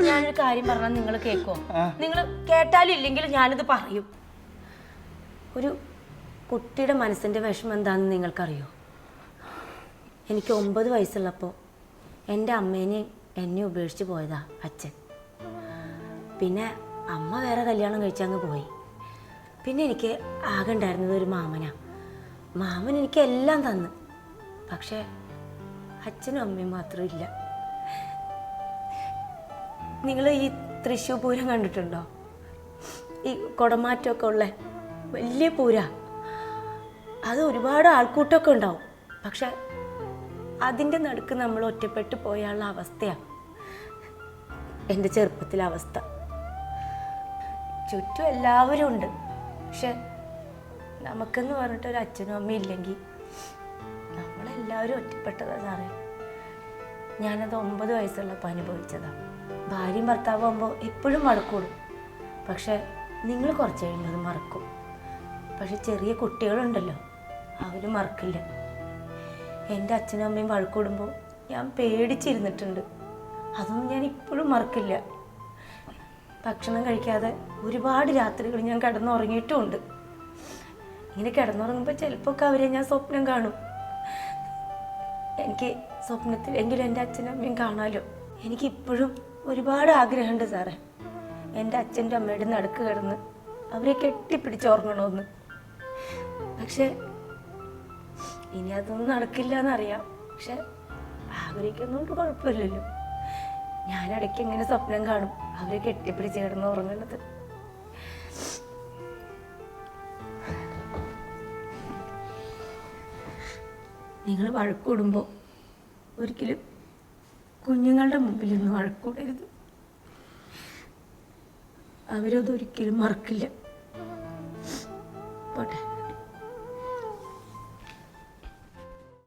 ഞാനൊരു കാര്യം പറഞ്ഞാൽ നിങ്ങൾ കേൾക്കോ? നിങ്ങൾ കേട്ടാലും ഇല്ലെങ്കിലും ഞാനിത് പറയും. ഒരു കുട്ടിയുടെ മനസ്സിൻ്റെ വിഷമം എന്താണെന്ന് നിങ്ങൾക്കറിയോ? എനിക്ക് 9 വയസ്സുള്ളപ്പോൾ എൻ്റെ അമ്മേനെയും എന്നെ ഉപേക്ഷിച്ച് പോയതാ അച്ഛൻ. പിന്നെ അമ്മ വേറെ കല്യാണം കഴിച്ചങ്ങ് പോയി. പിന്നെ എനിക്ക് ആകെ ഉണ്ടായിരുന്നത് ഒരു മാമനാ. മാമൻ എനിക്ക് എല്ലാം തന്നു. പക്ഷേ അച്ഛനും അമ്മയും മാത്രമില്ല. നിങ്ങൾ ഈ തൃശ്ശൂർ പൂരം കണ്ടിട്ടുണ്ടോ? ഈ കുടമാറ്റമൊക്കെ ഉള്ള വലിയ പൂര. അത് ഒരുപാട് ആൾക്കൂട്ടമൊക്കെ ഉണ്ടാവും. പക്ഷെ അതിൻ്റെ നടുക്ക് നമ്മൾ ഒറ്റപ്പെട്ട് പോയാലുള്ള അവസ്ഥയാണ് എൻ്റെ ചെറുപ്പത്തിലെ അവസ്ഥ. ചുറ്റും എല്ലാവരും ഉണ്ട്. പക്ഷെ നമുക്കെന്ന് പറഞ്ഞിട്ടൊരു അച്ഛനും അമ്മയും ഇല്ലെങ്കിൽ നമ്മളെല്ലാവരും ഒറ്റപ്പെട്ടതാണ് സാറേ. ഞാനത് 9 വയസ്സുള്ളപ്പോൾ അനുഭവിച്ചതാണ്. ഭാര്യയും ഭർത്താവുമ്പോൾ എപ്പോഴും വഴക്കൂടും. പക്ഷെ നിങ്ങൾ കുറച്ച് കഴിയുമ്പോൾ അത് മറക്കും. പക്ഷെ ചെറിയ കുട്ടികളുണ്ടല്ലോ, അവർ മറക്കില്ല. എൻ്റെ അച്ഛനും അമ്മയും വഴക്കൂടുമ്പോൾ ഞാൻ പേടിച്ചിരുന്നിട്ടുണ്ട്. അതൊന്നും ഞാൻ ഇപ്പോഴും മറക്കില്ല. ഭക്ഷണം കഴിക്കാതെ ഒരുപാട് രാത്രികൾ ഞാൻ കിടന്നുറങ്ങിയിട്ടുമുണ്ട്. ഇങ്ങനെ കിടന്നുറങ്ങുമ്പോൾ ചിലപ്പോൾ ഒക്കെ അവരെ ഞാൻ സ്വപ്നം കാണും. എനിക്ക് സ്വപ്നത്തിൽ എങ്കിലും എൻ്റെ അച്ഛനും അമ്മയും കാണാമല്ലോ. എനിക്കിപ്പോഴും ഒരുപാട് ആഗ്രഹമുണ്ട് സാറേ, എൻ്റെ അച്ഛൻ്റെ അമ്മയുടെ നടുക്ക് കിടന്ന് അവരെ കെട്ടിപ്പിടിച്ച് ഉറങ്ങണമെന്ന്. പക്ഷെ ഇനി അതൊന്നും നടക്കില്ല എന്നറിയാം. പക്ഷെ ആഗ്രഹിക്കുന്നതുകൊണ്ട് കുഴപ്പമില്ലല്ലോ. ഞാനിടയ്ക്ക് ഇങ്ങനെ സ്വപ്നം കാണും അവരെ കെട്ടിപ്പിടിച്ച് കിടന്ന് ഉറങ്ങുന്നത്. നിങ്ങൾ വഴക്കൂടുമ്പോൾ ഒരിക്കലും കുഞ്ഞുങ്ങളുടെ മുമ്പിൽ നിന്ന് വഴക്കൂടരുത്. അവരതൊരിക്കലും മറക്കില്ല. പോട്ടെ.